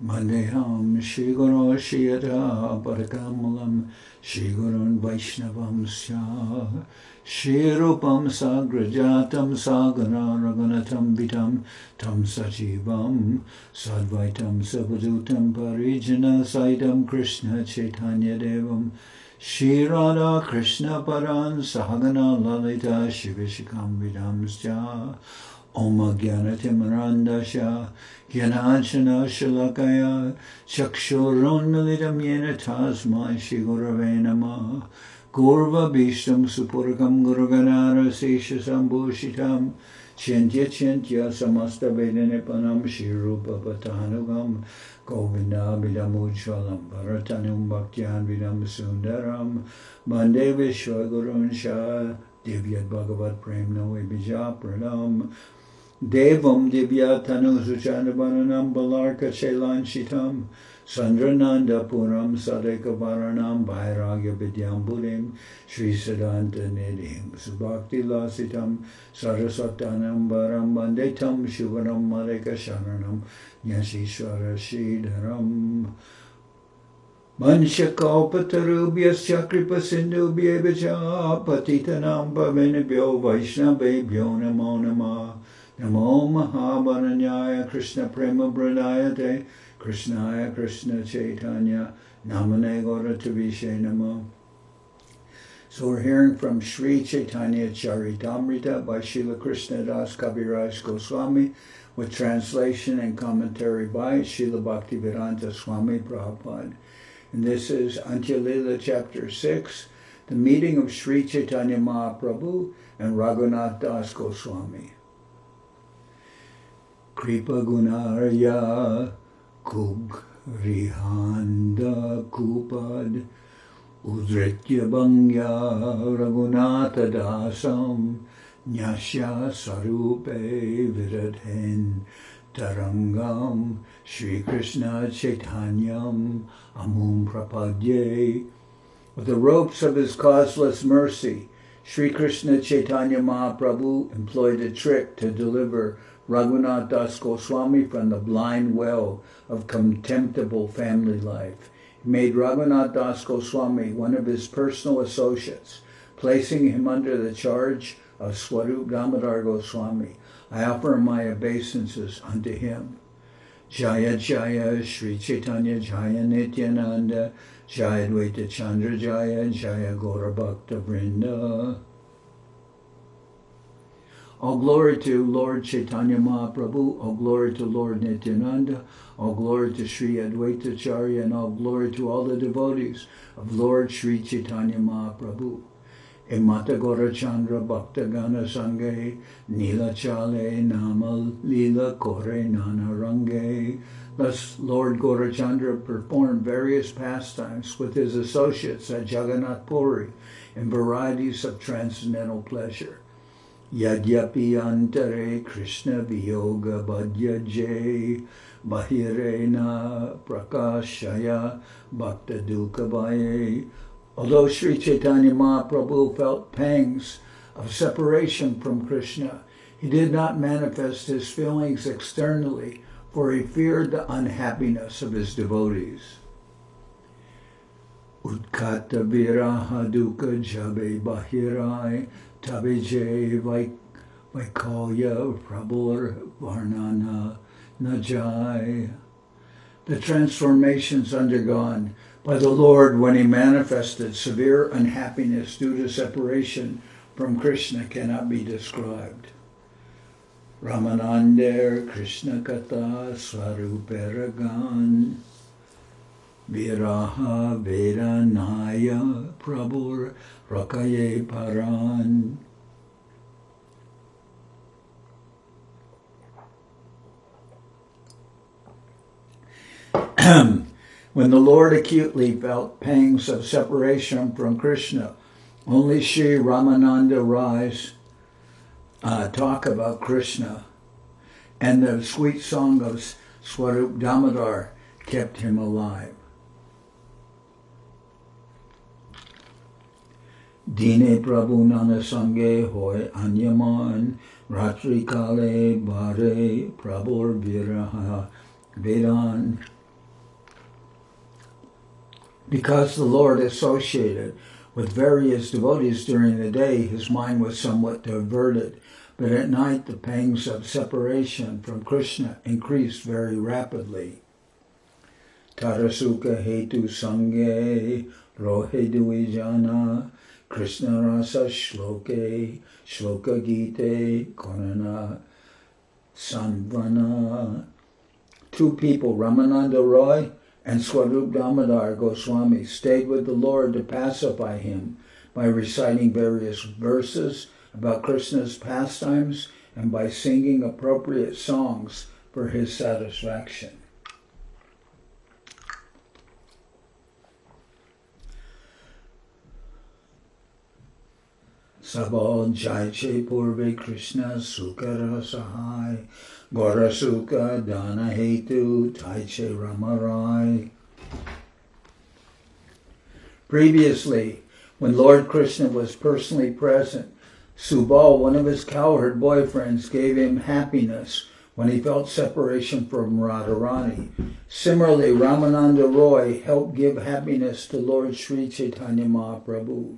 Mandeham Shri Guru Shiyata Parakamalam Shri Gurun Vaishnavam Sya Shri Rupam Sagrajatam Sagana Raghunatam Vitam Tam Sajivam Sadvaitam Savadutam Parijana Saitam Krishna Chaitanya Devam Shri Radha Krishna Paran Sahagana Lalita Shivishikam Vidam Sya Om Jnanatimrandasya Jnanachana Shalakaya Chakshurunmilitam Yena Tasmai Shri Gurave Namah Gurva Bhishtam Supurakam Guruganara Sesha Sambhushitam Chintya Samasta Vedanipanam Shri Rupa Patanugam Govinda Vidamujvalam Bharatanum Bhaktyan Vidam Sundaram Bande Vishwa Gurun Shah Divyat Bhagavat Prem Noe Bija Pranam Devam Divya Tanu Suchanabananam Balarka Chelan Shitam Sandrananda Puram Sadeka Varanam Vairagya Vidyam Buddhim Sri Siddhanta Nidhim Subhakti Lasitam Saraswatanam Varam Bandetam Shivanam Mareka Sharanam Yashishwara Shridharam Manshakapatarubhyasya kripa sindhubhyevacha patitanam pavanebhyo vaishnavebhyo namo namah Namo Mahavaranyaya Krishna Prema Pradayate Krishnaya Krishna Chaitanya Namane Gauratavishe Namo. So we're hearing from Sri Chaitanya Charitamrita by Srila Krishnadas Kaviraj Goswami with translation and commentary by Srila Bhaktivedanta Swami Prabhupada. And this is Antya-lila chapter 6, the meeting of Sri Chaitanya Mahaprabhu and Raghunath das Goswami. Kripa Gunarya Kug Rihanda Kupad Udritya Bangya Raghunatha dasam Nyasya Sarupe Viradhen Tarangam Sri Krishna Chaitanyam Amum Prapadye. With the ropes of his causeless mercy, Sri Krishna Chaitanya Mahaprabhu employed a trick to deliver Raghunath das Goswami from the blind well of contemptible family life. He made Raghunath das Goswami one of his personal associates, placing him under the charge of Swarup Damodar Goswami. I offer my obeisances unto him. Jaya Jaya Sri Chaitanya Jaya Nityananda Jaya Dvaita Chandra Jaya Jaya Gaura Bhakta Vrinda. All glory to Lord Chaitanya Mahaprabhu, all glory to Lord Nityananda, all glory to Sri Advaita Acharya, and all glory to all the devotees of Lord Sri Chaitanya Mahaprabhu. Emata Gaura Chandra Bhakta Gana Sange, Nila Chale Nama Lila Kore Nana Range. Thus Lord Gaurachandra performed various pastimes with his associates at Jagannath Puri in varieties of transcendental pleasure. Yadyapi antare Krishna viyoga badyaje bahirena prakashaya bhakta dukavaye. Although Sri Chaitanya Mahaprabhu felt pangs of separation from Krishna, he did not manifest his feelings externally, for he feared the unhappiness of his devotees. Utkata viraha dukkha jabe bahirai tabije vaikalya prabhur varnana najai. The transformations undergone by the Lord when he manifested severe unhappiness due to separation from Krishna cannot be described. Ramananda Krishna Katha Swaruperagan Viraha Vedanaya Prabhur Rakaye Paran. When the Lord acutely felt pangs of separation from Krishna, only Sri Ramananda Rai's talk about Krishna and the sweet song of Swarup Damodar kept him alive. Dine Prabhu Nana Sange Hoy Anyaman Ratri Kale Bare Prabhur Viraha Vedan. Because the Lord associated with various devotees during the day, his mind was somewhat diverted, but at night the pangs of separation from Krishna increased very rapidly. Tarasuka hetu sange rohe duijana Krishna rasa shloke shloka gite konana sanvana. Two people, Ramananda Roy and Swarup Damodar Goswami, stayed with the Lord to pacify him by reciting various verses about Krishna's pastimes and by singing appropriate songs for his satisfaction. Sabal jaiche purve Krishna sukara sahai Gora sukha dana hetu taiche ramarai. Previously, when Lord Krishna was personally present, Subal, one of his cowherd boyfriends, gave him happiness when he felt separation from Radharani. Similarly, Ramananda Roy helped give happiness to Lord Sri Chaitanya Mahaprabhu.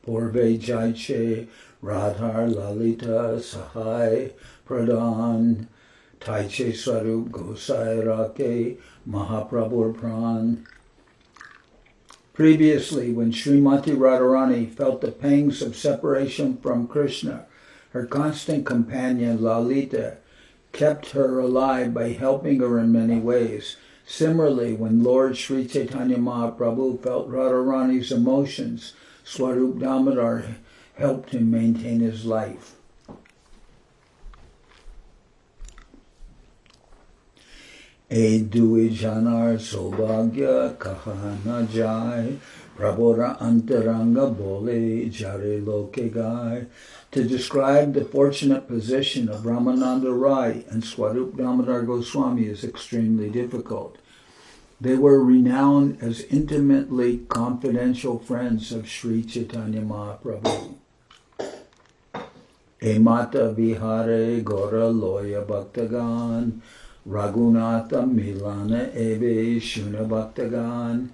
Purve jaiche Radhar Lalita Sahai Pradhan Taiche Swarup Gosai Rake Mahaprabhu Pran. Previously, when Srimati Radharani felt the pangs of separation from Krishna, her constant companion Lalita kept her alive by helping her in many ways. Similarly, when Lord Sri Chaitanya Mahaprabhu felt Radharani's emotions, Swarup Damodar helped him maintain his life. E dui janar sobhagya kahana jai prabhora antaranga bole jare loke gai. To describe the fortunate position of Ramananda Rai and Swarup Damodar Goswami is extremely difficult. They were renowned as intimately confidential friends of Sri Chaitanya Mahaprabhu. E mata vihare gora loya bhaktagan Raghunatha milana ebe shuna bhaktagan.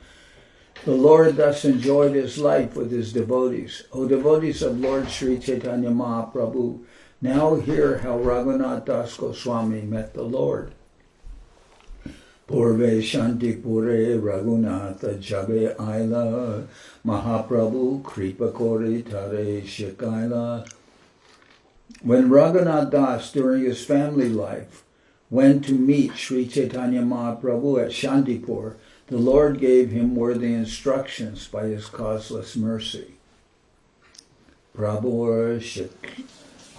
The Lord thus enjoyed his life with his devotees. O devotees of Lord Sri Chaitanya Mahaprabhu, now hear how Raghunath das Goswami met the Lord. Purve Shanti Pure Raghunatha Jabe Aila Mahaprabhu Kripa Kori Tare Shikaila. When Raghunath Das, during his family life, went to meet Sri Chaitanya Mahaprabhu at Shantipur, the Lord gave him worthy instructions by his causeless mercy. Prabhur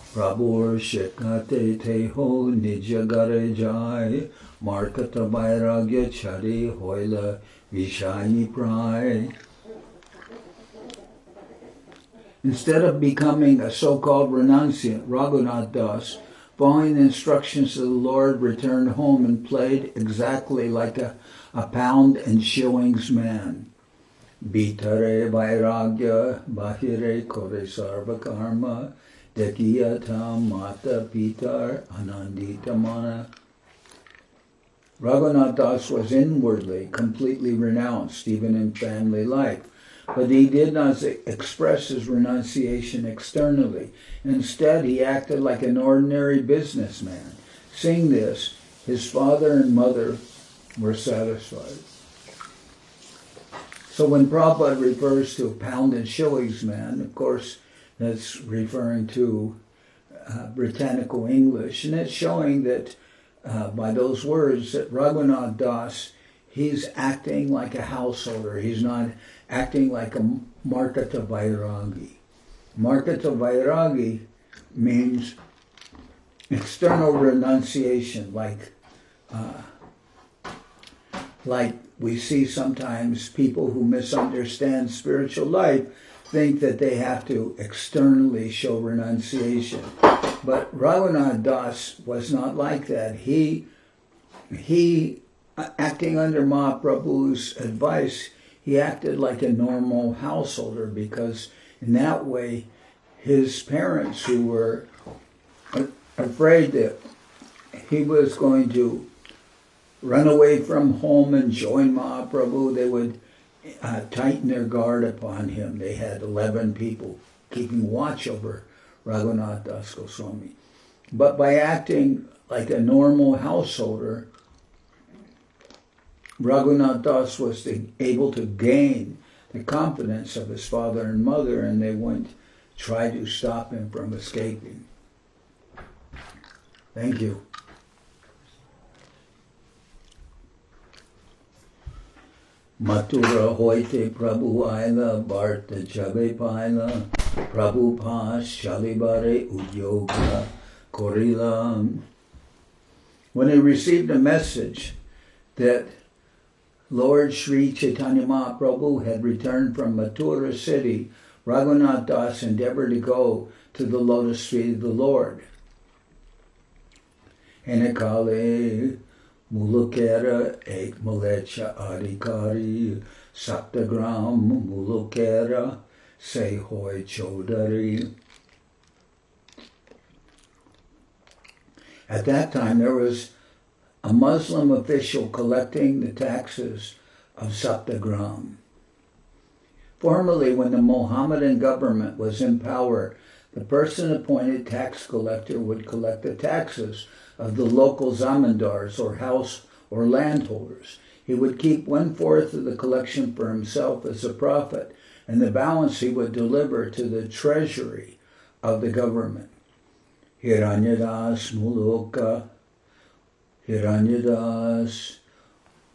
Shikate Teho Nijagare Jai Markata Vairagya Chari Hoila Vishayi Prai. Instead of becoming a so-called renunciant, Raghunath Das, following the instructions of the Lord, returned home and played exactly like a pound and shillings man. Bitare Vairagya Bahire Kore Sarva Karma Dekiyata Mata Pitar Anandita Mana. Raghunath Das was inwardly completely renounced, even in family life, but he did not express his renunciation externally. Instead, he acted like an ordinary businessman. Seeing this, his father and mother were satisfied. So when Prabhupada refers to a pound and shillings man, of course, that's referring to Britannical English, and it's showing that by those words that Raghunath Das, he's acting like a householder. He's not acting like a Markata Vairagi. Markata Vairagi means external renunciation, like we see sometimes people who misunderstand spiritual life think that they have to externally show renunciation. But Raghunath Das was not like that. He acting under Mahaprabhu's advice, he acted like a normal householder, because in that way his parents, who were afraid that he was going to run away from home and join Mahaprabhu, they would tighten their guard upon him. They had 11 people keeping watch over Raghunath das Goswami. But by acting like a normal householder, Raghunath Das was able to gain the confidence of his father and mother, and they wouldn't try to stop him from escaping. Thank you. Mathura hoite Prabhu aila, Bharta jabe paila, Prabhu pas shalibare udyoga korila. When he received a message that Lord Sri Chaitanya Mahaprabhu had returned from Mathura city, Raghunath Das endeavored to go to the lotus feet of the Lord. Henekale mulukera ek malecha adhikari, saptagram mulukera se hoy chodari. At that time there was a Muslim official collecting the taxes of Saptagram. Formerly, when the Mohammedan government was in power, the person-appointed tax collector would collect the taxes of the local zamindars or house or landholders. He would keep 1/4 of the collection for himself as a profit, and the balance he would deliver to the treasury of the government. Hiranyadas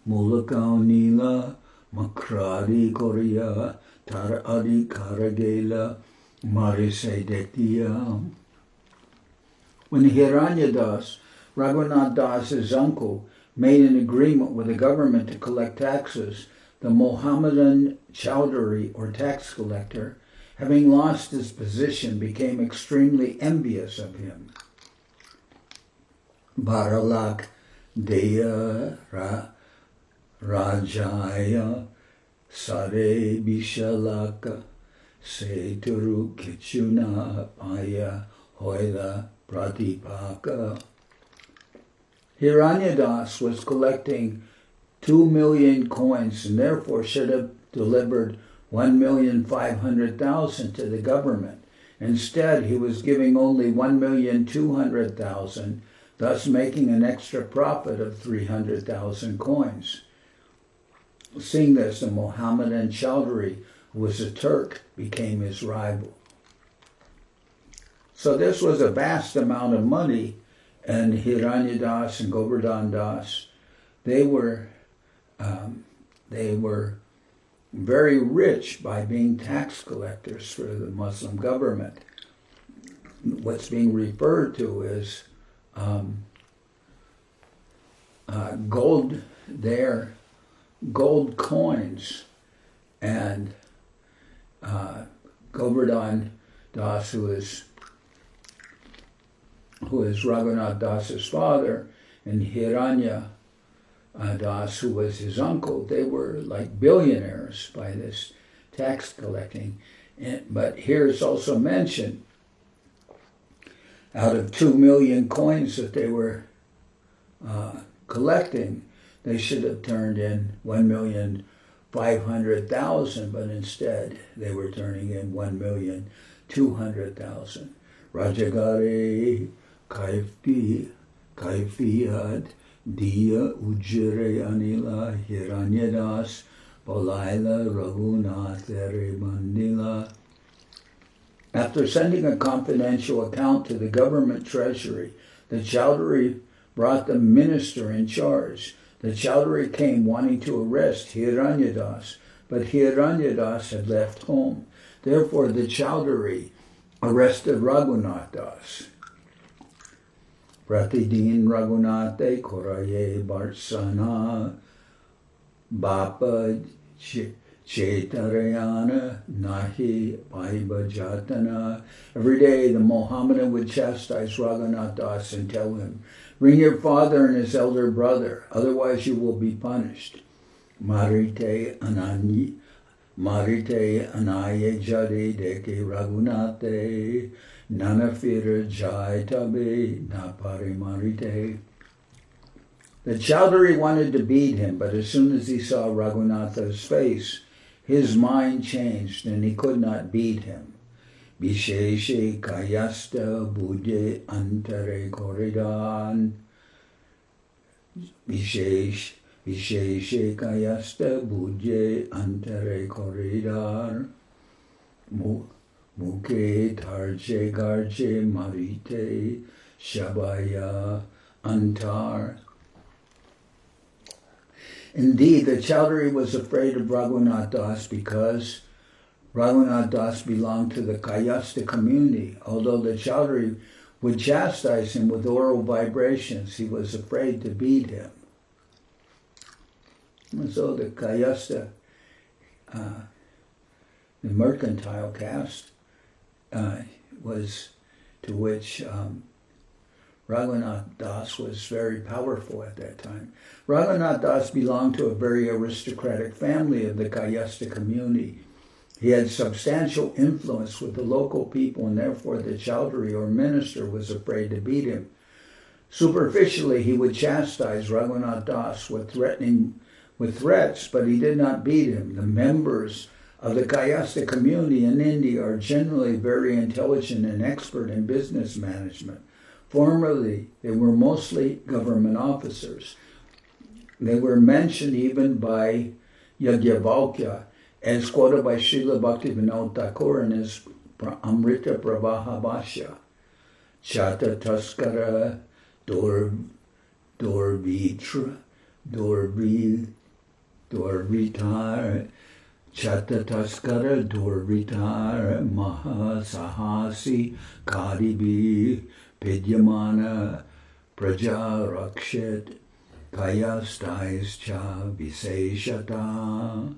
Mulakaunila Makradi Korea Taradi Karagela Marisedetia. When Hiranyadas, Raghunath Das's uncle, made an agreement with the government to collect taxes, the Mohammedan Chowdhury, or tax collector, having lost his position, became extremely envious of him. Baralak Deya Rajaya Sare Bishalaka Seturu Kichuna Paya Hoila Pratipaka. Hiranyadas was collecting 2 million coins and therefore should have delivered 1,500,000 to the government. Instead, he was giving only 1,200,000, thus making an extra profit of 300,000 coins. Seeing this, the Mohammedan Chowdhury, who was a Turk, became his rival. So this was a vast amount of money, and Hiranyadas and Govardhan Das, they were very rich by being tax collectors for the Muslim government. What's being referred to is gold coins, and Govardhan Das, who is Raghunath Das's father, and Hiranya Das, who was his uncle, they were like billionaires by this tax collecting. But here it's also mentioned, out of 2 million coins that they were collecting, they should have turned in 1,500,000, but instead they were turning in 1,200,000. Rajagari Kaifiyad Diya Ujjare Anila Hiranyadas Balaila Raghunath Mandila. After sending a confidential account to the government treasury, the Chowdhury brought the minister in charge. The Chowdhury came wanting to arrest Hiranyadas, but Hiranyadas had left home. Therefore, the Chowdhury arrested Raghunath Das. Pratidin Raghunate Koraye Barsana Bapa Chetarayana Nahi Paibajatana. Every day the Mohammedan would chastise Raghunath Das and tell him, "Bring your father and his elder brother, otherwise you will be punished." Marite Anaye Jade Deke Raghunate Nanafira Jai Tabe Napari Marite. The Chowdhury wanted to beat him, but as soon as he saw Raghunath's face, his mind changed and he could not beat him. Visheshe kayasta budhe antare koridan. Visheshe kayasta budhe antare koridar. Mukhe dharje garje marite shabaya antar. Indeed, the Chaudhary was afraid of Raghunath Das because Raghunath Das belonged to the Kayasta community. Although the Chaudhary would chastise him with oral vibrations, he was afraid to beat him. And so the Kayasta, the mercantile caste, was to which Raghunath Das was very powerful at that time. Raghunath Das belonged to a very aristocratic family of the Kayasta community. He had substantial influence with the local people, and therefore the Chaudhary or minister was afraid to beat him. Superficially, he would chastise Raghunath Das with threats, but he did not beat him. The members of the Kayasta community in India are generally very intelligent and expert in business management. Formerly, they were mostly government officers. They were mentioned even by Yajnavalkya, as quoted by Srila Bhaktivinoda Thakur in his Amrita Pravaha Bhashya. Chata Taskara Dorvitra Dorvitar Chata Taskara Dorvitar Maha Sahasi Kadibi Pidyamana Praja Rakshit Kayastais Cha Viseshata.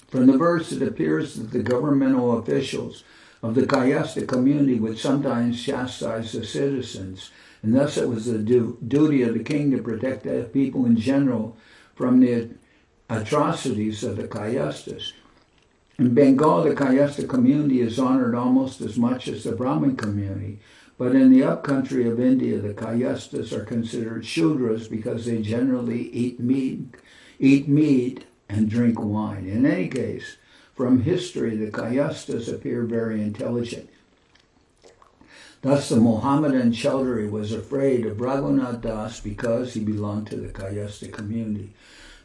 From the verse, it appears that the governmental officials of the Kayasta community would sometimes chastise the citizens, and thus it was the duty of the king to protect the people in general from the atrocities of the Kayastas. In Bengal, the Kayasta community is honored almost as much as the Brahmin community, but in the upcountry of India, the Kayastas are considered Shudras because they generally eat meat and drink wine. In any case, from history, the Kayastas appear very intelligent. Thus, the Mohammedan Chaudhary was afraid of Raghunath Das because he belonged to the Kayasta community.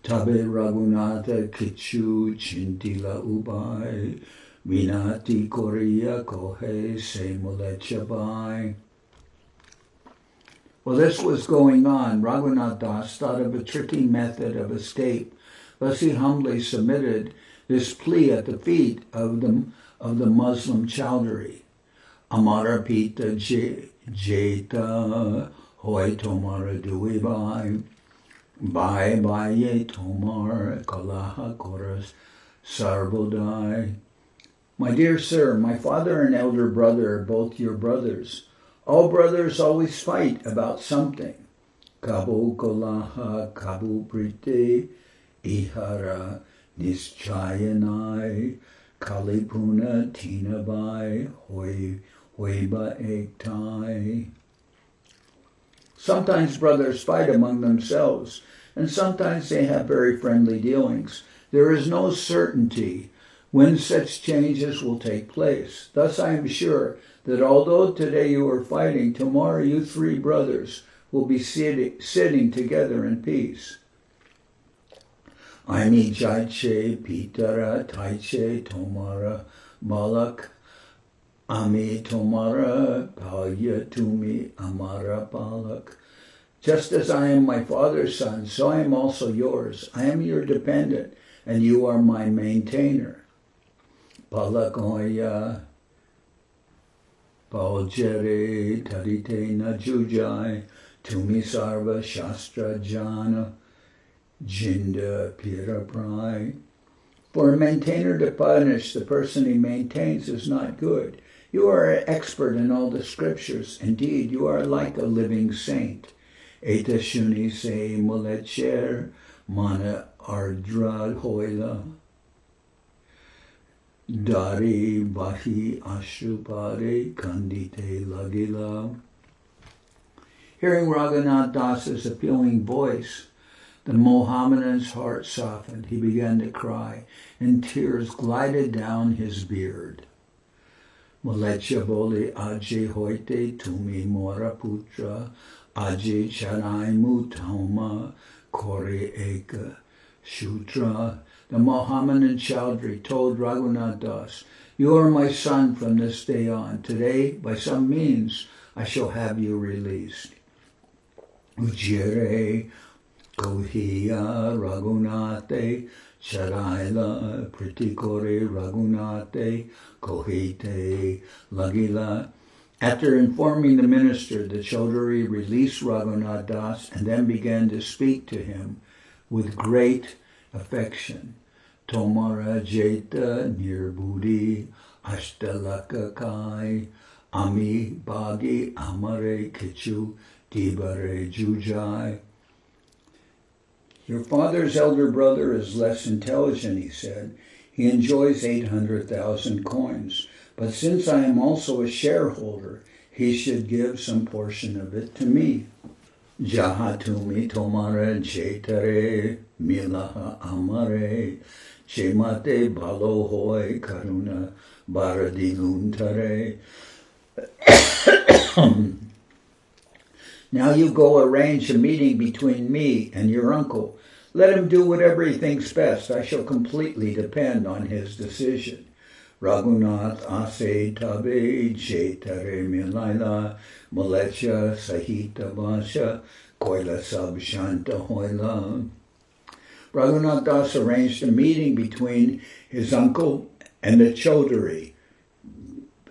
Tabe Raghunatha Kichu Chintila Ubai Vinati Korea Kohe Semulechabai. While this was going on, Raghunath Das thought of a tricky method of escape. Thus he humbly submitted this plea at the feet of the Muslim Chaudhary. Amara Pita Jeta Hoy Tomara Duibai Bye Ye Tomar Kalaha Koras Sarvodai. My dear sir, my father and elder brother are both your brothers. All brothers always fight about something. Kabu Kalaha Kabu Priti Ihara Nischayanai Kalipuna Tinabai Hoiba Ektai. Sometimes brothers fight among themselves, and sometimes they have very friendly dealings. There is no certainty when such changes will take place. Thus I am sure that although today you are fighting, tomorrow you three brothers will be sitting together in peace. Aini Jaiche Pitara Taiche Tomara Balak Ami Tomara Palya Tumi Amara Balak. Just as I am my father's son, so I am also yours. I am your dependent, and you are my maintainer. Palakoya Paljere Tarite Najujai Tumi Sarva Shastra Jana Jinda Piraprai. For a maintainer to punish the person he maintains is not good. You are an expert in all the scriptures. Indeed, you are like a living saint. Eta shuni se mulecher mana ardra hoila. Dari bahi ashrupare kandite lagila. Hearing Raghunath Das's appealing voice, the Mohammedan's heart softened. He began to cry, and tears glided down his beard. Molecha bole aje hoite tumi mora putra, aje charai mutama kore eka shutra. The Mohammedan Chaudhry told Raghunath Das, "You are my son from this day on. Today, by some means, I shall have you released." Ujjire Kohiya Raghunate Charaila Pritikore Raghunate Kohite Lagila. After informing the minister, the Chaudhary released Raghunath Das and then began to speak to him with great affection. Tomara Jeta Nirbudi Ashtalaka Kai Ami Bagi Amare Kichu Tibare Jujai. Your father's elder brother is less intelligent, he said. He enjoys 800,000 coins. But since I am also a shareholder, he should give some portion of it to me. Jahatumi tomara jetare milaha amare chemate balo hoy karuna baradiluntare. Now you go arrange a meeting between me and your uncle. Let him do whatever he thinks best. I shall completely depend on his decision. Raghunath ase tabe jetare milaila malecha sahita vasha koila sab shanta hoila. Raghunath Das arranged a meeting between his uncle and the Chaudhary.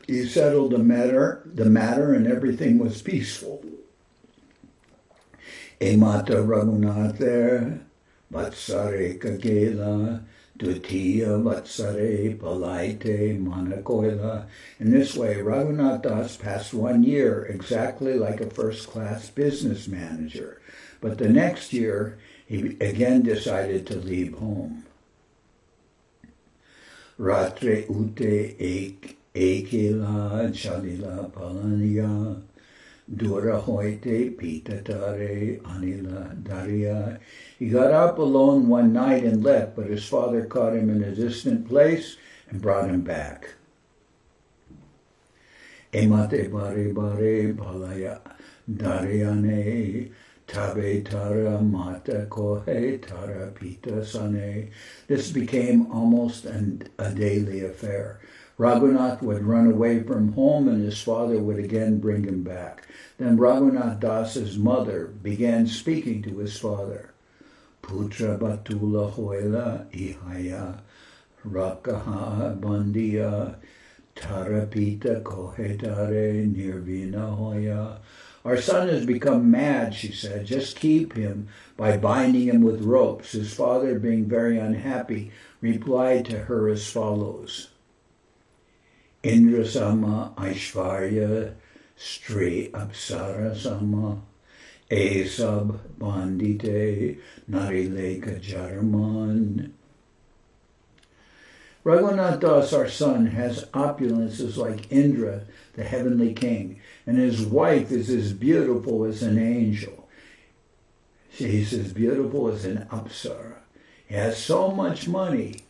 He settled the matter and everything was peaceful. Emata Raghunath Vatsare Kagela Dutiya Vatsare Palaite Manakoila. In this way, Raghunath Das passed 1 year exactly like a first-class business manager. But the next year, he again decided to leave home. Ratre ute ekela chalila palaniya dura hoite pitatare anila daria. He got up alone one night and left, but his father caught him in a distant place and brought him back. Emate bare bare palaya dariane tabe tara mata kohe tara pita sane. This became almost a daily affair. Raghunath would run away from home and his father would again bring him back. Then Raghunath Das's mother began speaking to his father. Putra batula hoila ihaya rakaha bandiya tarapita kohetare nirvina hoya. Our son has become mad, she said. Just keep him by binding him with ropes. His father, being very unhappy, replied to her as follows. Indra sama Aishvarya Sri Apsara sama Esab Bandite Narileka Jarman. Raghunath Das, our son, has opulences like Indra, the heavenly king, and his wife is as beautiful as an angel. She's as beautiful as an apsara. He has so much money,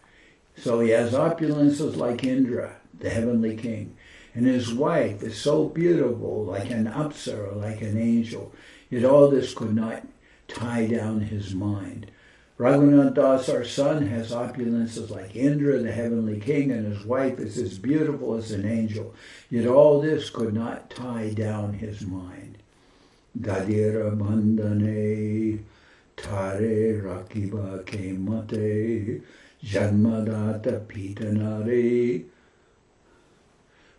so he has opulences like Indra, the heavenly king. And his wife is so beautiful, like an apsara, like an angel. Yet all this could not tie down his mind. Raghunath Das, our son, has opulences like Indra, the heavenly king, and his wife is as beautiful as an angel. Yet all this could not tie down his mind. Gadira bandhane tare rakiba kemate janmadata pitanare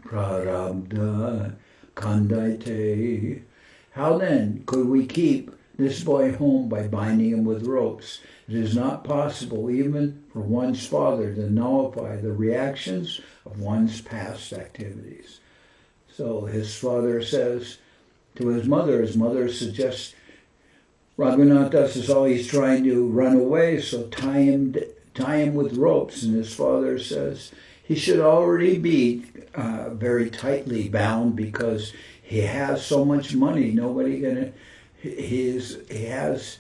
prarabdha kandaite. How then could we keep this boy home by binding him with ropes? It is not possible even for one's father to nullify the reactions of one's past activities. So his father says to his mother suggests, Raghunath Das is always trying to run away, so tie him with ropes. And his father says, he should already be very tightly bound because he has so much money. He has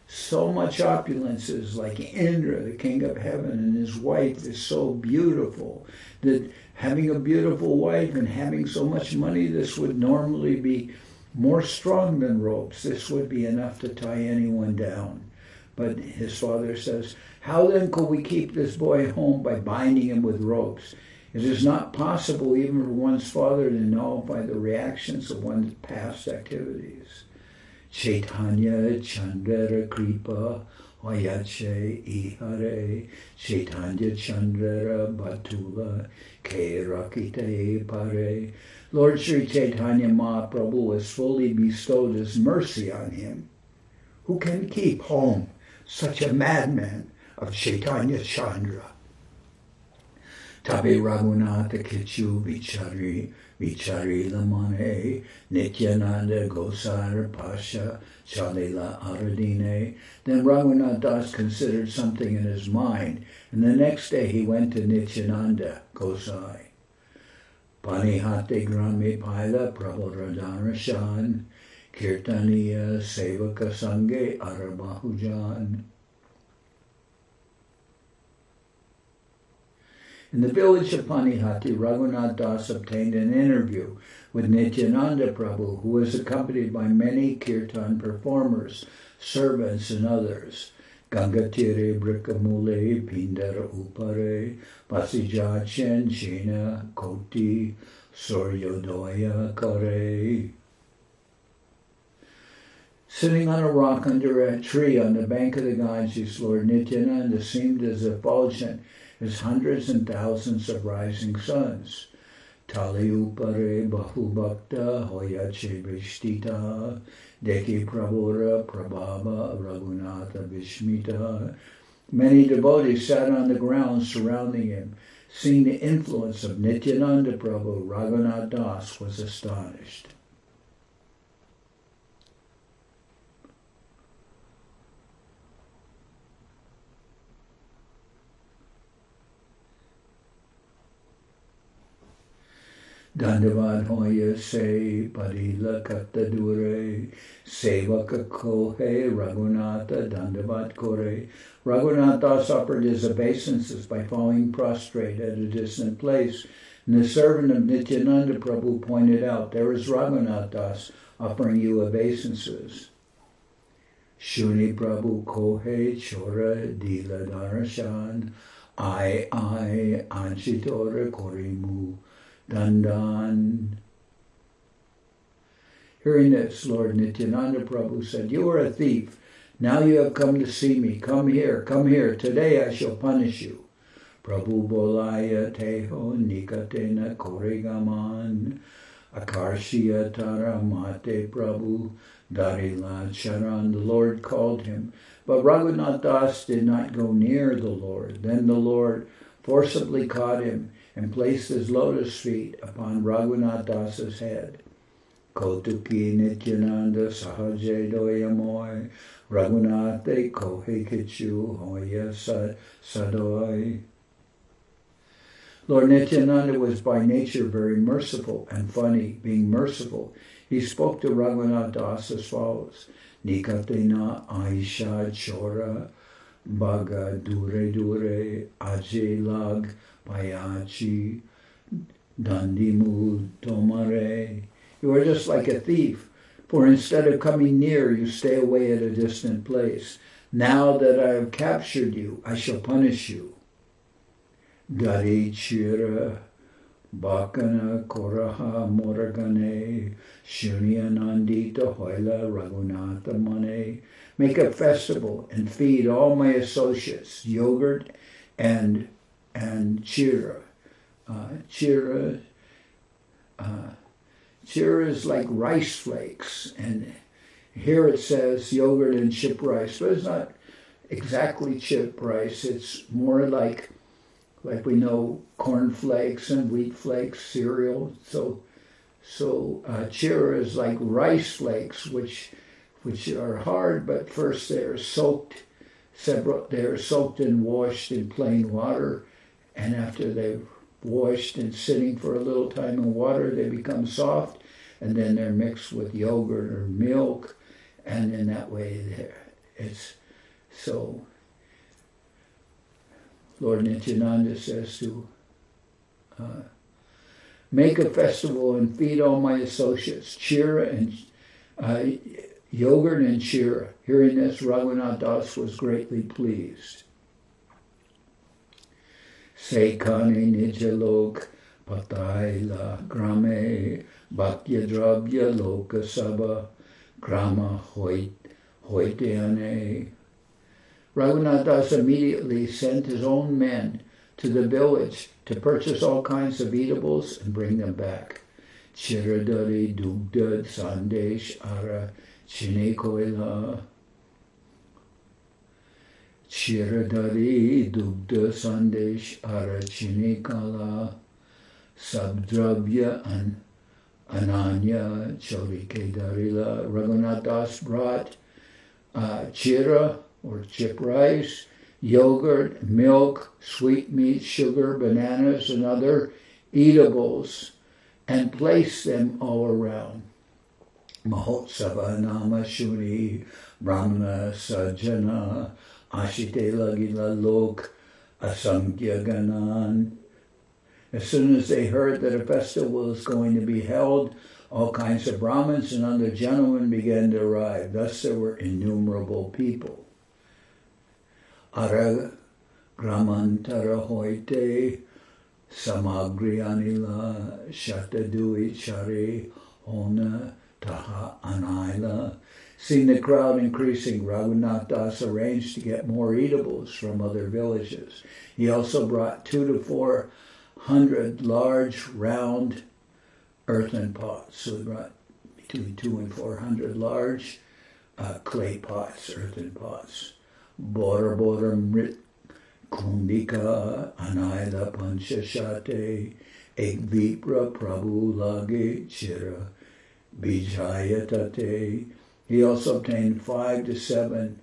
so much opulences, like Indra, the king of heaven, and his wife is so beautiful that having a beautiful wife and having so much money, this would normally be more strong than ropes. This would be enough to tie anyone down. But his father says, how then could we keep this boy home by binding him with ropes? It is not possible even for one's father to nullify the reactions of one's past activities. Chaitanya Chandra Kripa Ayache Ihare Chaitanya Chandra Batula Ke Rakite Pare. Lord Sri Chaitanya Mahaprabhu has fully bestowed his mercy on him. Who can keep home such a madman of Chaitanya Chandra? Tabe Raghunatha Kichu Vichari Lamane Nityananda Goswami Pasha Chalila Aradine. Then Raghunath Das considered something in his mind, and the next day he went to Nityananda Goswami. Panihate Grami Paila Prabhu Radhanashan Kirtaniya Sevaka Sange Arabahujan. In the village of Panihati, Raghunath Das obtained an interview with Nityananda Prabhu, who was accompanied by many kirtan performers, servants, and others. Gangatire Brikamule Pindara Upare Pasijachen Chena Koti Suryodoya Kare. Sitting on a rock under a tree on the bank of the Ganges, Lord Nityananda seemed as effulgent as hundreds and thousands of rising suns. Tali upare bahubhakta hoyache vishtita deki prabhura prabhava raghunatha vishmita. Many devotees sat on the ground surrounding him. Seeing the influence of Nityananda Prabhu, Raghunath Das was astonished. Dandavad hoya se padila katta dure sevaka kohe Raghunatha dandavad kore. Raghunath Das offered his obeisances by falling prostrate at a distant place, and the servant of Nityananda Prabhu pointed out, there is Raghunath Das offering you obeisances. Shuni Prabhu kohe chora dila darashan I anchitora korimu Dandan. Hearing this, Lord Nityananda Prabhu said, you are a thief. Now you have come to see me. Come here. Today I shall punish you. Prabhu bolaya teho nikatena koregaman. Akarshiya tara mate Prabhu darila charan. The Lord called him. But Raghunath Das did not go near the Lord. Then the Lord forcibly caught him and placed his lotus feet upon Raghunath Das's head. Kotuki Nityananda Sahaje Doyamoy Raghunathe Kohe Kichu Hoya Sadoi. Lord Nityananda was by nature very merciful and funny. Being merciful, he spoke to Raghunath Das as follows. Nikatena Aisha Chora Baga Dure Dure Aje Lag Payachi Dandimu Tomare. You are just like a thief, for instead of coming near, you stay away at a distant place. Now that I have captured you, I shall punish you. Dari Chira Bakana Koraha Moragane Shunyanandita Hoila Raghunatha Mane. Make a festival and feed all my associates yogurt and chira. Chira is like rice flakes, and here it says yogurt and chip rice, but it's not exactly chip rice. It's more like we know corn flakes and wheat flakes, cereal. So chira is like rice flakes, which are hard, but first they're soaked and washed in plain water, and after they've washed and sitting for a little time in water, they become soft, and then they're mixed with yogurt or milk, and in that way it's so. Lord Nityananda says to make a festival and feed all my associates, chira and yogurt and chira. Hearing this, Raghunath Das was greatly pleased. Sekane nijalok pataila grame bhakya drabya lokasabha grama hoiteane. Raghunath Das immediately sent his own men to the village to purchase all kinds of eatables and bring them back. Chira-dadhi-dugda sandesh ara chine-koila. Chira-dadhi-dugda sandesh ara chine-kala. Sabdravya ananya charike-darila. Raghunath Das brought chira, or chip rice, yogurt, milk, sweetmeats, sugar, bananas, and other eatables, and placed them all around. Mahotsava nama shuni brahmana sajjana ashite lagila lok asankhya ganan. As soon as they heard that a festival was going to be held, all kinds of Brahmins and other gentlemen began to arrive. Thus there were innumerable people. Ara gramantara hoite samagriyanila shatadui chari ona taha anaila. Seeing the crowd increasing, Raghunath Das arranged to get more eatables from other villages. He also brought 200 to 400 large round earthen pots. So he brought between 200 and 400 large clay pots, earthen pots. Bora bora mrit kundika anaila panchashate ekvipra prabhu lage chira bijayatate. He also obtained 5 to 7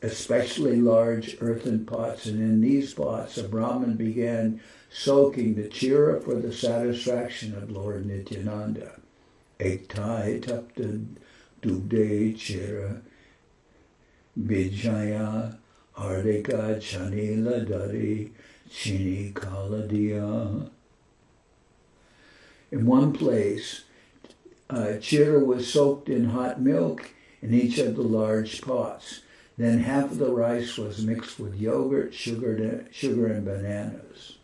especially large earthen pots, and in these pots a Brahmin began soaking the chira for the satisfaction of Lord Nityananda. Ektai tapta dugde chira Vijaya Ardika Chanila Dari Chini Kaladia. In one place, chira was soaked in hot milk in each of the large pots. Then half of the rice was mixed with yogurt, sugar and bananas.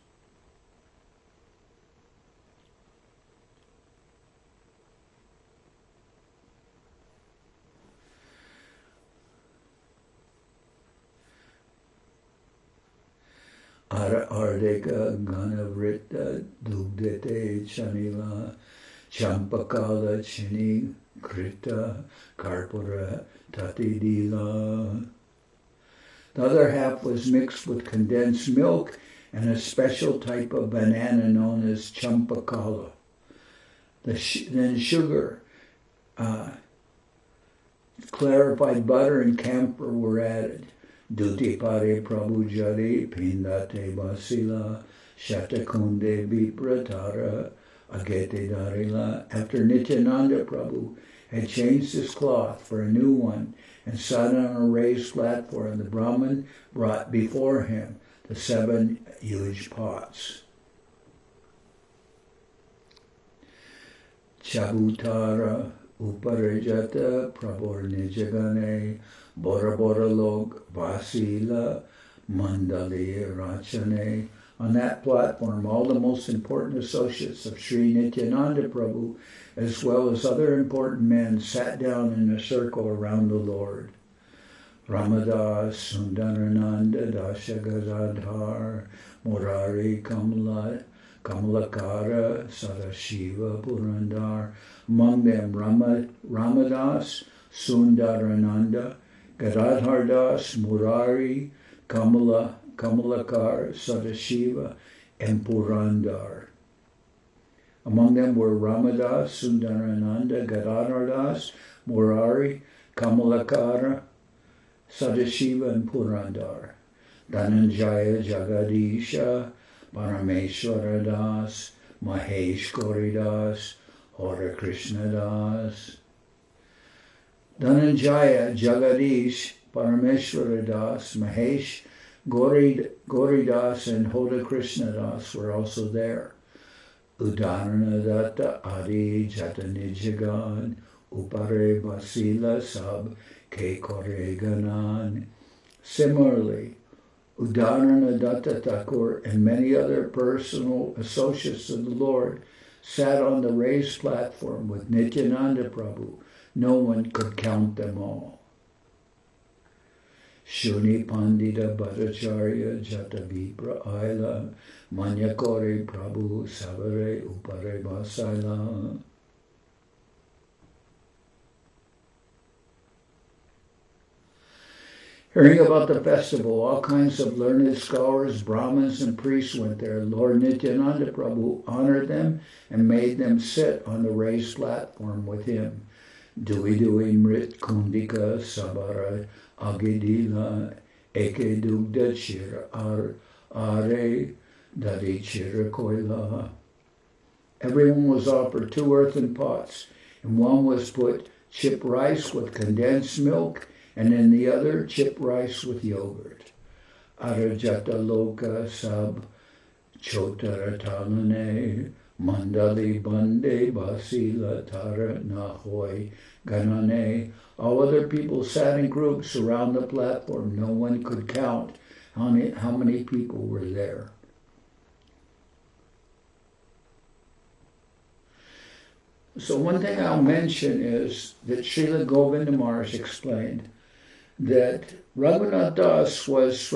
Ardeka Ganavrita Dugdete Chanila Champakala Chini Krita Karpura Tatidila. The other half was mixed with condensed milk and a special type of banana known as champakala. Then sugar, clarified butter and camphor were added. Duti pare prabhu jali pindate basila shatakunde vipratara agete darila. After Nityananda Prabhu had changed his cloth for a new one and sat on a raised platform, the Brahmin brought before him the 7 huge pots. Chabutara uparajata prabhur nijagane bora bora log vasila mandali rachane. On that platform, all the most important associates of Sri Nityananda Prabhu, as well as other important men, sat down in a circle around the Lord. Ramadas, Sundarananda, Dasha Gadadhar, Murari, Kamalakara, Sadashiva, Purandar. Among them, Ramadas, Sundarananda, Gadadhar Das, Murari, Kamalakar, Sadashiva, and Purandar. Among them were Ramadas, Sundarananda, Gadadhar Das, Murari, Kamalakara, Sadashiva, and Purandar. Dhananjaya, Jagadisha, Parameshwara Das, Mahesh Goridas, Hare Krishnadas. Dhananjaya, Jagadish, Parameshwara Das, Mahesh Goridas, and Hare Krishnadas were also there. Udaranadatta Adi Jatani Jagan, Upare Basila Sab Ke Kore Ganan. Similarly, Udaranadatta Thakur and many other personal associates of the Lord sat on the raised platform with Nityananda Prabhu. No one could count them all. Shuni Pandita Bhattacharya Jata Vipra Aila Manyakore Prabhu Savare Upare Basaila. Hearing about the festival, all kinds of learned scholars, Brahmins, and priests went there. Lord Nityananda Prabhu honored them and made them sit on the raised platform with him. Dui Mrit Kundika Sabara Agidila Eke Dugda Chira Are Dadi Chira Koila. Everyone was offered 2 earthen pots. In one was put chip rice with condensed milk, and in the other chip rice with yogurt. Arajata Loka Sab Chotaratalane Mandali Bande Basila Tara Nahoy Ganane. All other people sat in groups around the platform. No one could count how many people were there. So one thing I'll mention is that Srila Govinda Maharaj explained that Raghunath Das was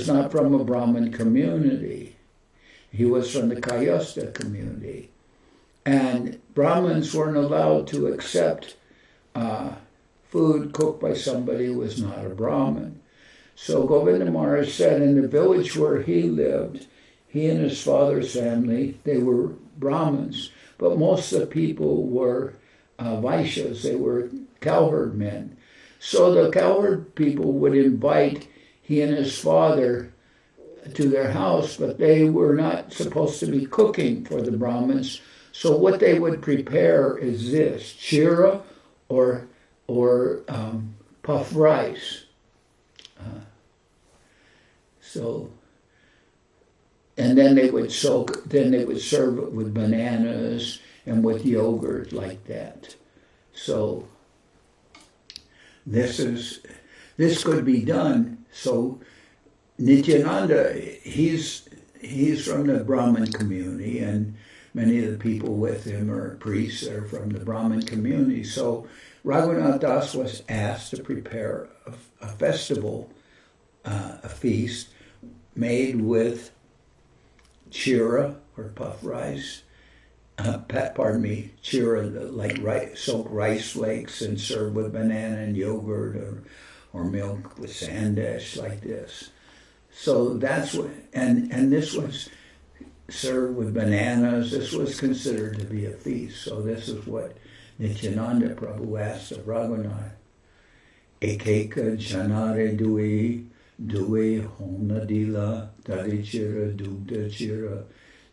not from a Brahmin community. He was from the Kayastha community. And Brahmins weren't allowed to accept food cooked by somebody who was not a Brahmin. So Govinda Maharaj said in the village where he lived, he and his father's family, they were Brahmins, but most of the people were Vaishyas, they were cowherd men. So the cowherd people would invite he and his father to their house, but they were not supposed to be cooking for the Brahmins. So what they would prepare is this, chira or puff rice. And then they would serve it with bananas and with yogurt like that. So this could be done. So Nityananda, he's from the Brahmin community, and many of the people with him are priests that are from the Brahmin community. So Raghunath Das was asked to prepare a festival, a feast made with chira or puff rice. Chira, like soaked rice flakes and served with banana and yogurt or milk with sandesh like this. So that's what, and this was served with bananas. This was considered to be a feast. So this is what Nityananda Prabhu asked of Raghunath. Ekeka janare dui honadila tadichira dugda chira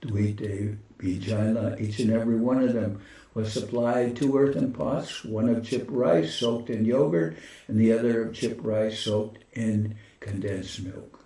duite bijala. Each and every one of them was supplied 2 earthen pots, one of chip rice soaked in yogurt, and the other of chip rice soaked in condensed milk.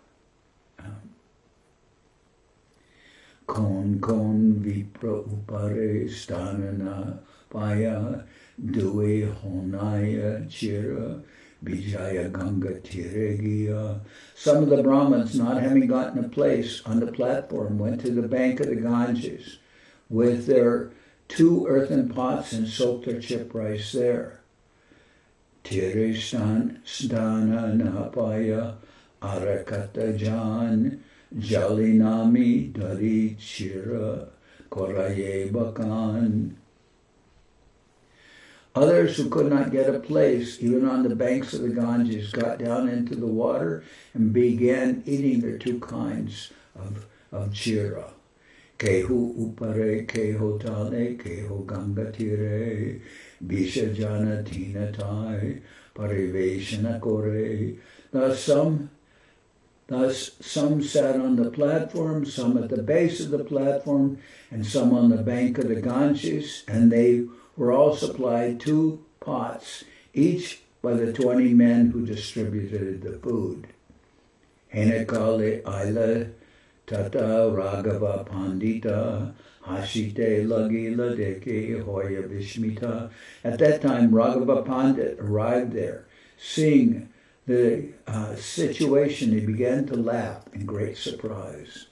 Kon vipra upare stanana paya dui honaya chira Vijaya Ganga Tiregiya. Some of the Brahmins, not having gotten a place on the platform, went to the bank of the Ganges with their 2 earthen pots and soaked their chip rice there. Tire Stana Napaya Arakata Jan Jalinami Dari Chira Koraye Bakan. Others who could not get a place, even on the banks of the Ganges, got down into the water and began eating their 2 kinds of chira. Kehu upare, keho tale, keho ganga tire, bisha jana tina tai, pariveshana kore. Now some Thus, some sat on the platform, some at the base of the platform, and some on the bank of the Ganges, and they were all supplied 2 pots, each by the 20 men who distributed the food. Henekale Aila Tata Raghava Pandita Hashite Lagila Deke Hoya Vishmita. At that time, Raghava Pandit arrived there. Seeing the situation, he began to laugh in great surprise.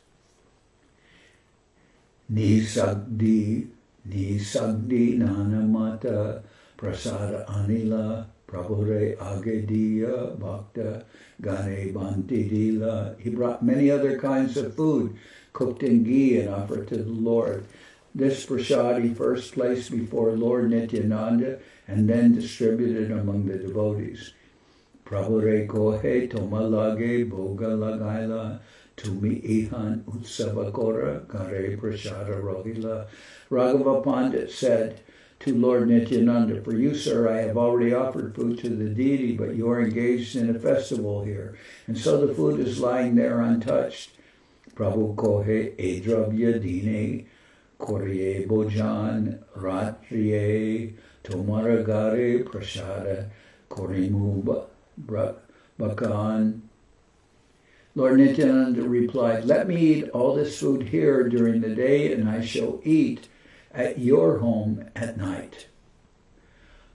Nisagdi Nanamata Prasada Anila Prabhure Agediya Bhakta Gane Bantidila. He brought many other kinds of food cooked in ghee and offered to the Lord. This prasad he first placed before Lord Nityananda and then distributed among the devotees. Prabhure Kohe Tomalage Boga Lagaila Tumi Ihan Utsavakora Gare Prasada Rohila. Raghava Pandit said to Lord Nityananda, "For you, sir, I have already offered food to the deity, but you are engaged in a festival here, and so the food is lying there untouched." Prabhu Kohe Edravya Dine Korye Bojan Ratriye Tomaragare Prasada Korimu Bakan. Lord Nityananda replied, "Let me eat all this food here during the day, and I shall eat at your home at night."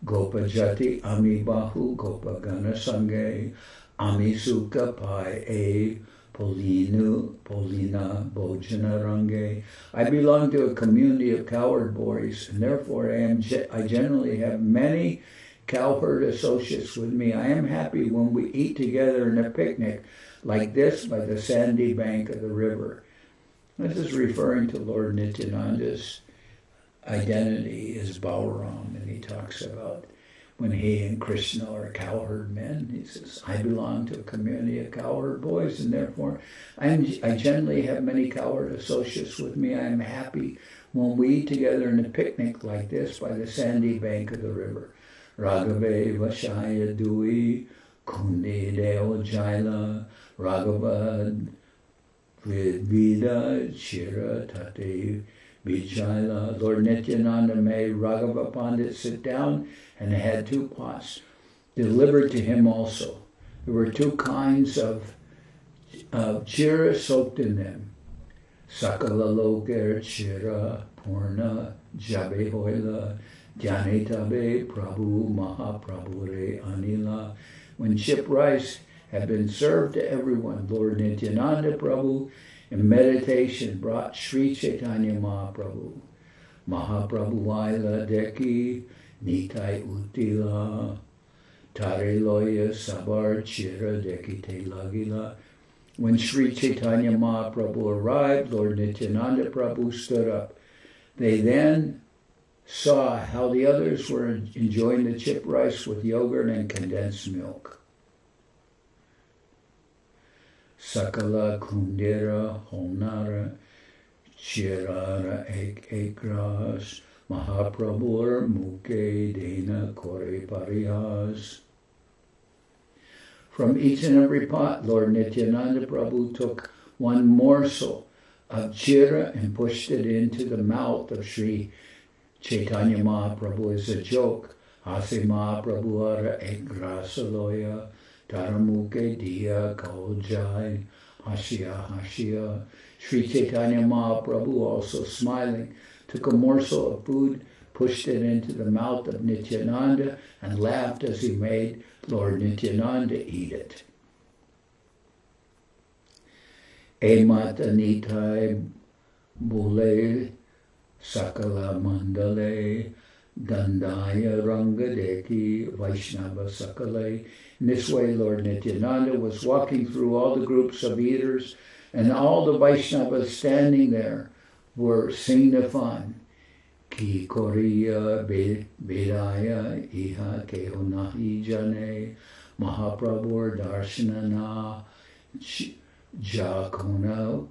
Gopajati Ami Bahu Gopagana Sange Ami Sukha Pai E Polina Bojana Range. I belong to a community of cowherd boys, and therefore I generally have many cowherd associates with me. I am happy when we eat together in a picnic like this by the sandy bank of the river. This is referring to Lord Nityananda's identity as Balaram, and he talks about when he and Krishna are cowherd men. He says, "I belong to a community of cowherd boys, and therefore I generally have many cowherd associates with me. I am happy when we eat together in a picnic like this by the sandy bank of the river." Raghava Vashaya Dui Kundi Deo Jaila Raghava Vidvida chira-dadhi Vijayala. Lord Nityananda made Raghava Pandit sit down and had 2 pots delivered to him also. There were 2 kinds of chira soaked in them. Sakala Loker chira purna jabe hoila Janetabe Prabhu Mahaprabhu Anila. When chip rice had been served to everyone, Lord Nityananda Prabhu in meditation brought Sri Chaitanya Mahaprabhu. Mahaprabhu Aila Deki Nitai Utila Tare Loya Sabar Chira Deki Te Lagila. When Sri Chaitanya Mahaprabhu arrived, Lord Nityananda Prabhu stood up. They then saw how the others were enjoying the chip rice with yogurt and condensed milk. Sakala Kundera Honara Chirara Ekras Mahaprabhur Mukhe Dena Kore Parihas. From each and every pot, Lord Nityananda Prabhu took one morsel of chira and pushed it into the mouth of Sri Chaitanya Mahaprabhu as a joke. Hase Mahaprabhu ara egrasaloya taramuke diya kaujai hashya. Sri Chaitanya Mahaprabhu, also smiling, took a morsel of food, pushed it into the mouth of Nityananda, and laughed as he made Lord Nityananda eat it. Emata nitai bule Sakala Mandale Dandaya Rangadeki Vaishnava Sakale. In this way, Lord Nityananda was walking through all the groups of eaters, and all the Vaishnavas standing there were singing the fun. Ki Koriya Bedaya Iha Kehonahi Jane Mahaprabhu Darshanana Jakona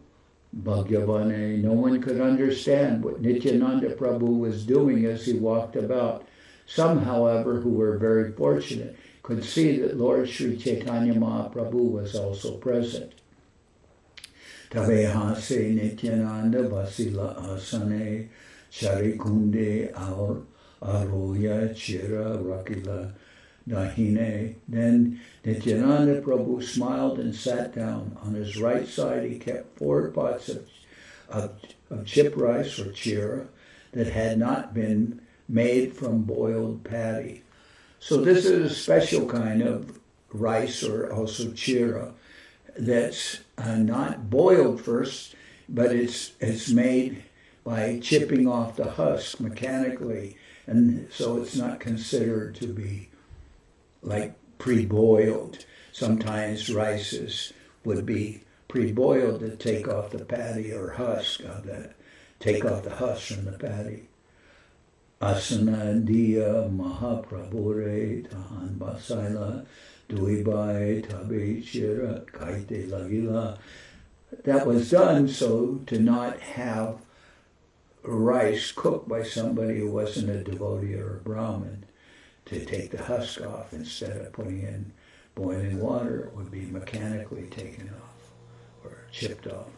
Bhagyavane. No one could understand what Nityananda Prabhu was doing as he walked about. Some, however, who were very fortunate, could see that Lord Sri Chaitanya Mahaprabhu was also present. Tavehase Nityananda Vasila Asane Sharikunde Aroya Chira Rakila Dahine. Then Nityananda Prabhu smiled and sat down. On his right side he kept 4 pots of chip rice or chira that had not been made from boiled paddy. So this is a special kind of rice, or also chira, that's not boiled first, but it's made by chipping off the husk mechanically, and so it's not considered to be like pre-boiled. Sometimes rices would be pre-boiled to take off the paddy or husk of that, take off the husk from the paddy. Asana diya Mahaprabhu tahan basaila duibai tabe chira kaite lagila. That was done so to not have rice cooked by somebody who wasn't a devotee or a Brahmin, to take the husk off instead of putting in boiling water. It would be mechanically taken off or chipped off.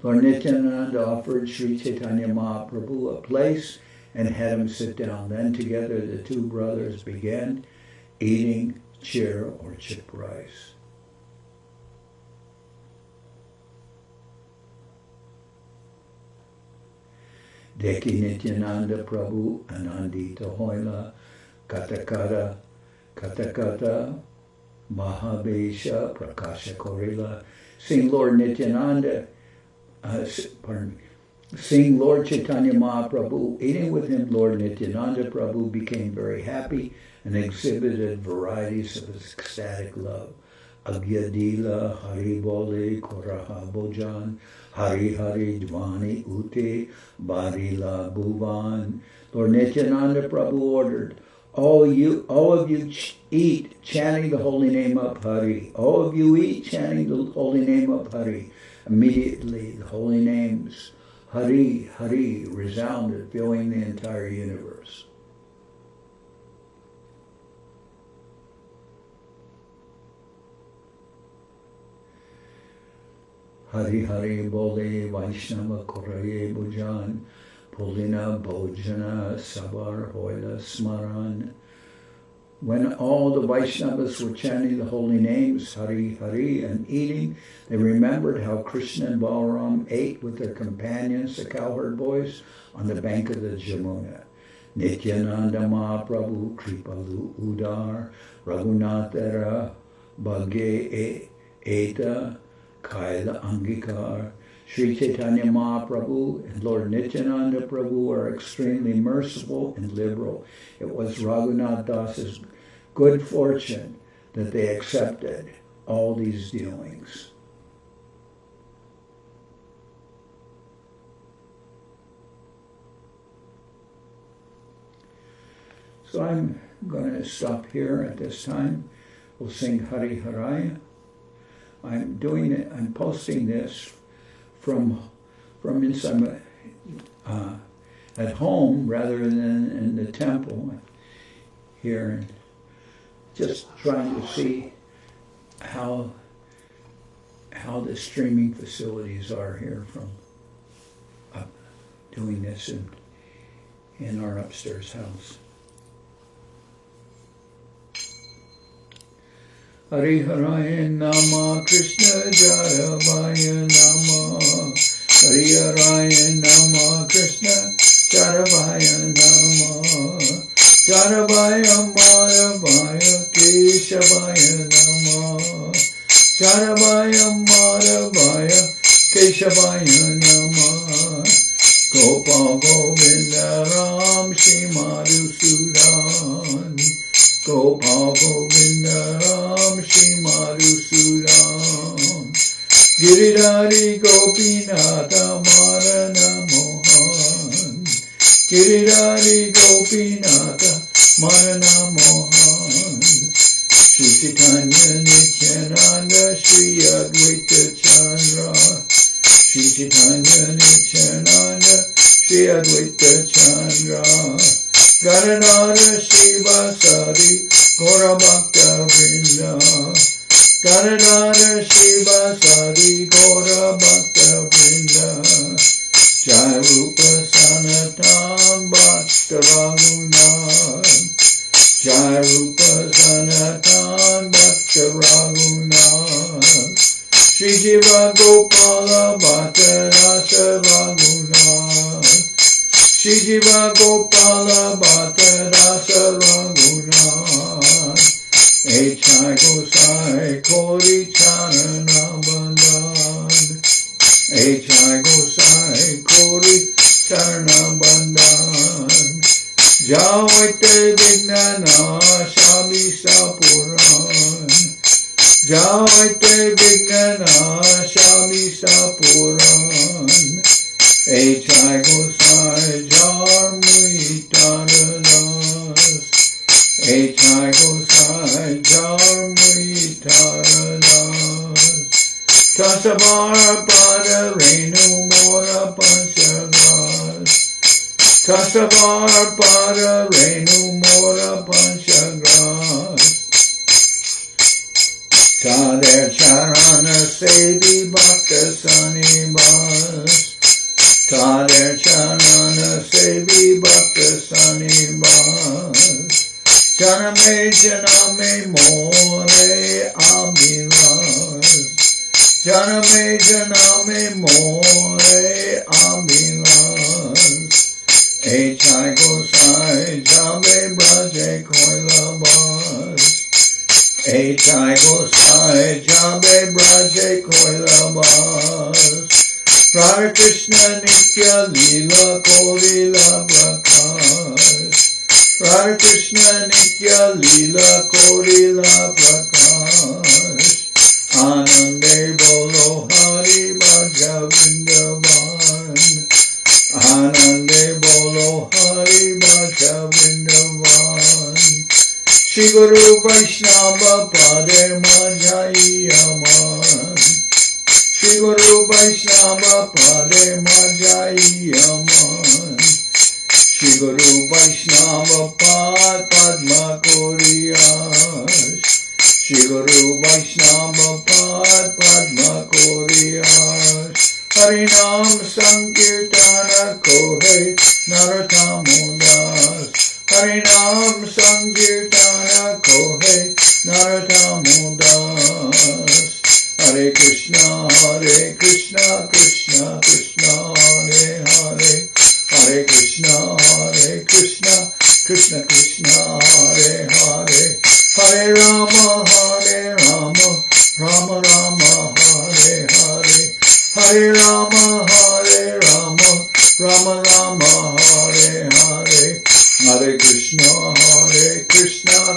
Lord Nityananda offered Sri Chaitanya Mahaprabhu a place and had him sit down. Then together the 2 brothers began eating chira or chip rice. Deki Nityananda Prabhu Anandita Hoila Katakata Mahabesha Prakasha Korila. Seeing Lord Nityananda, seeing Lord Chaitanya Mahaprabhu eating with him, Lord Nityananda Prabhu became very happy and exhibited varieties of his ecstatic love. Antya-lila, Hari Bole, Koraha Bojan, Hari Hari Dvani Ute, Barila Bhuvan. Lord Nityananda Prabhu ordered, all of you eat, chanting the holy name of Hari. All of you eat, chanting the holy name of Hari. Immediately, the holy names, Hari, Hari, resounded, filling the entire universe. Hari Hari Bole Vaishnava Koraye Bhujan Polina Bhojana Sabar Hoila Smaran. When all the Vaishnavas were chanting the holy names, Hari Hari, and eating, they remembered how Krishna and Balaram ate with their companions, the cowherd boys, on the bank of the Jamuna. Nityananda Mahaprabhu Kripalu Udar Raghunath Bhage Eta Kaila Angikar. Sri Chaitanya Mahaprabhu and Lord Nityananda Prabhu are extremely merciful and liberal. It was Raghunath Das's good fortune that they accepted all these dealings. So I'm going to stop here at this time. We'll sing Hari Haraya. I'm posting this from inside at home rather than in the temple here, and just trying to see how the streaming facilities are here from doing this in our upstairs house. Hari Haraya Nama Krishna Jaravaya Nama Hari Haraya Nama Krishna Jaravaya Nama Jaravaya Maravaya Keshavaya Nama Jaravaya Maravaya Keshavaya Nama Gopal Govinda Ram Shri Madhusudan Gopal Govinda Ram Shri Madhusudan Giridhari Gopinatha Marana Mohan Giridhari Gopinatha Marana Mohan Sri Chaitanya Nityananda Sri Advaita Chandra Sri Chaitanya Nityananda Sri Advaita Chandra Gadadhara Shiva Sadi Gaura Bhakta Vrinda Gadadhara Shiva Sadi Gora Bhakta Vrinda Jai Rupa Sanatan Bhakta Raghunath Jai Rupa Sanatan Bhakta Raghunath Shri Jiva Gopala Bhakta Rasa Raghunath Shri Jiva Gopala Bhakta Rasa Raghunath Echai Gosai Kori Charana Bandhan Echai Gosai Kori Charana Bandhan Javate Vignana Shami Sapuran Javate Vignana Shami Sapuran Echai Gosai Jarmui Taradas Echai Gosai Jarmui Taradas Tasavara Pada Renu Mora Panchagas Tasavara Pada Renu Mora Panchagas Tader Charana Sevi Bhakta Sanibas Tader Charana Sevi Bhakta Sanibas Janame Janame More Abhilas Janame Janame More Abhilas Echai Gosai Jabe Braje Koilabas Echai Gosai Jabe Braje Koilabas Radha Krishna Nitya-lila Kovila Prakash Radha Krishna Nitya-lila Kovila Prakash Anande Bolo Hari Bhaja Vrindavan Anande Bolo Hari Bhaja Vrindavan Shri Guru Vaishnava Pade Majayaman Shri Guru Vaishnava Pade Majayaman Shri Guru Vaishnava Pad Padma Koriyash Shri Guru Vaishnava Pad Padma Koriyash Harinam Sankirtana Kohe Narottam-das Harinam Sankirtana Kohe Narottam-das Hare Krishna Krishna Krishna Hare Hare Hare Krishna Krishna Krishna Hare Hare Hare Rama Rama Rama Hare Hare Hare Rama Rama Rama Hare Hare Hare Krishna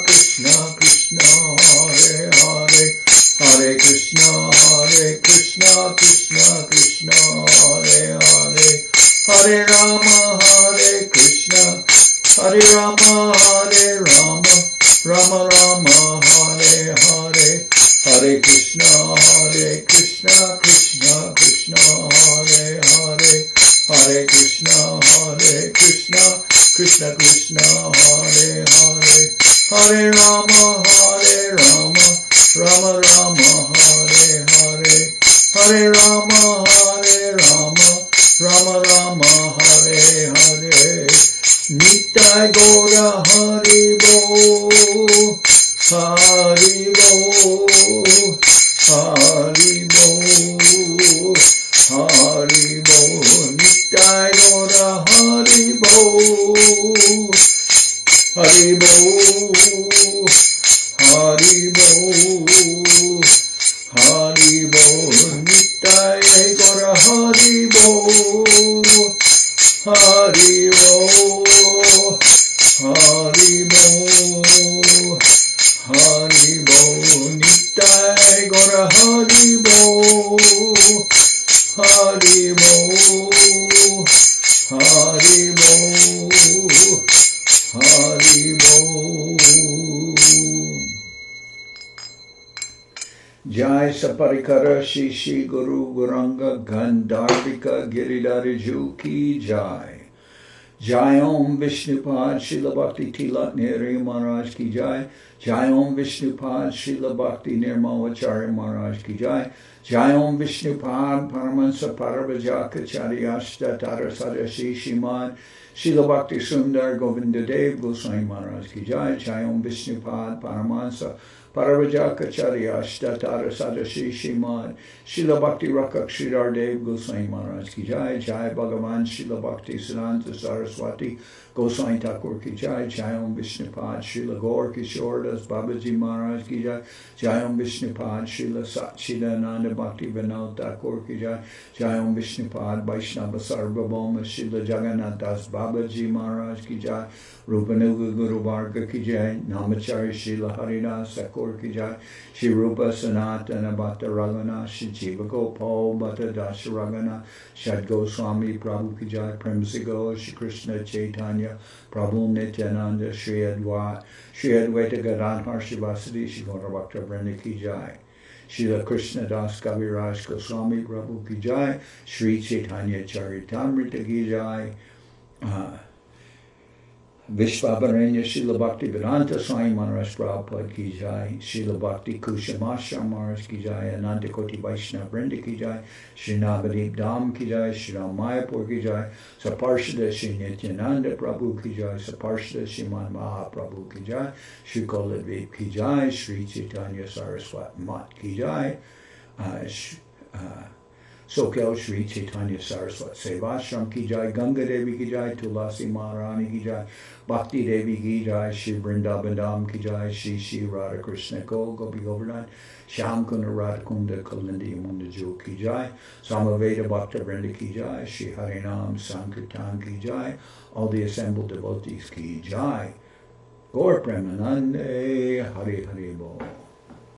Krishna Krishna Hare Hare Hare Krishna Krishna Krishna Hare Hare Hare Rama Krishna Hare Rama Rama Rama Hare Hare Hare Krishna Krishna Krishna Hare Hare Hare Krishna Krishna Krishna Hare Hare Hare Rama Rama Rama Hare Hare Hare Rama Rama Rama Hare Hare Nitai Gora Hari Bo Hari Bo Hari Bo Hari Bo Nitai Gora Hari Bo Hari Bo Hari Bo Hari Bo Nitai Gora Hari Bo Hari Bo Hari Bo Hari Bo Nitai Gora Hari Bo Hari Bo Hari Bo Hari Bo Jai Saparikara Shishi Guru Guranga Gandharvika Giridhariju Ki Jai Jai Om Vishnupad Srila Bhakti Tilak Nehru Maharaj Ki Jai. Jai Om Vishnupad Srila Bhakti Nirmalacharya Maharaj Ki Jai. Jai Om Vishnupad Paramahansa Paravajakacharya Ashtatara Sadashi Shimad Srila Bhakti Sundar Govinda Dev Goswami Maharaj Ki Jai. Jai Om Vishnupad Paramahansa Paravajakacharya Ashtatara Sadashi Shimad Srila Bhakti Rakak Sridhar Dev Goswami Maharaj Ki Jai. Jai Bhagavan Srila Bhakti Siddhanta Saraswati Goswami Thakur Ki Jai. Jai Om Vishnupad Srila Gaur Kishore Das Babaji Maharaj Ki Jai. Jai Om Vishnupad Srila Satchidananda Bhakti Vinod Thakur Ki Jai. Jai Om Vishnupad Vaishnava Sarvabhauma Srila Jagannath das Babaji Maharaj Ki Jai. Rupanuga Guru Varga Ki Jai. Namacharya Srila Haridas Thakur Ki Jai. Shri Rupa Sanatana Bhatta Raghunath Shri Jiva Gopal Bhatta Dasha Raghunath Shad Goswami Prabhu Ki Jai. Premsigo Shri Krishna Chaitanya Prabhu Nityananda Shri Advaita Gadadhar Shivasadi Shri Gaura Bhakta Vrinda Ki Jai. Srila Krishnadas Kaviraj Goswami Prabhu Ki Jai. Sri Chaitanya Charitamrita Ki Jai. Vishvabaranya Srila Bhakti Vedanta Swami Maharaj Prabhupada Ki Jai. Srila Bhakti Kushamasha Maharaj Ki Jai. Ananta Koti Vaishnava Vrinda Ki Jai. Sri Navadip Dham Ki Jai. Sri Mayapur Ki Jai. Saparshada Sri Nityananda Prabhu Ki Jai. Saparshada Sriman Mahaprabhu Ki Jai. Sri Koladvip Ki Jai. Sri Chaitanya Saraswat Mat Ki Jai. Sokel Sri Chaitanya Saraswat Sevashram Ki Jai. Ganga Devi Ki Jai. Tulasi Maharani Ki Jai. Bhakti Devi Ki Jai. Shri Vrindavan Dham Ki Jai. Shri Shri Radha Krishna Ko Gopi Govardhan. Shyam Kunda Radha Kunda Kalindi Munda Jo Ki Jai. Samaveda Bhakta Vrinda Ki Jai. Shri Harinam Sankirtan Ki Jai. All the assembled devotees Ki Jai. Gaur Premanande Hari Hari Bol.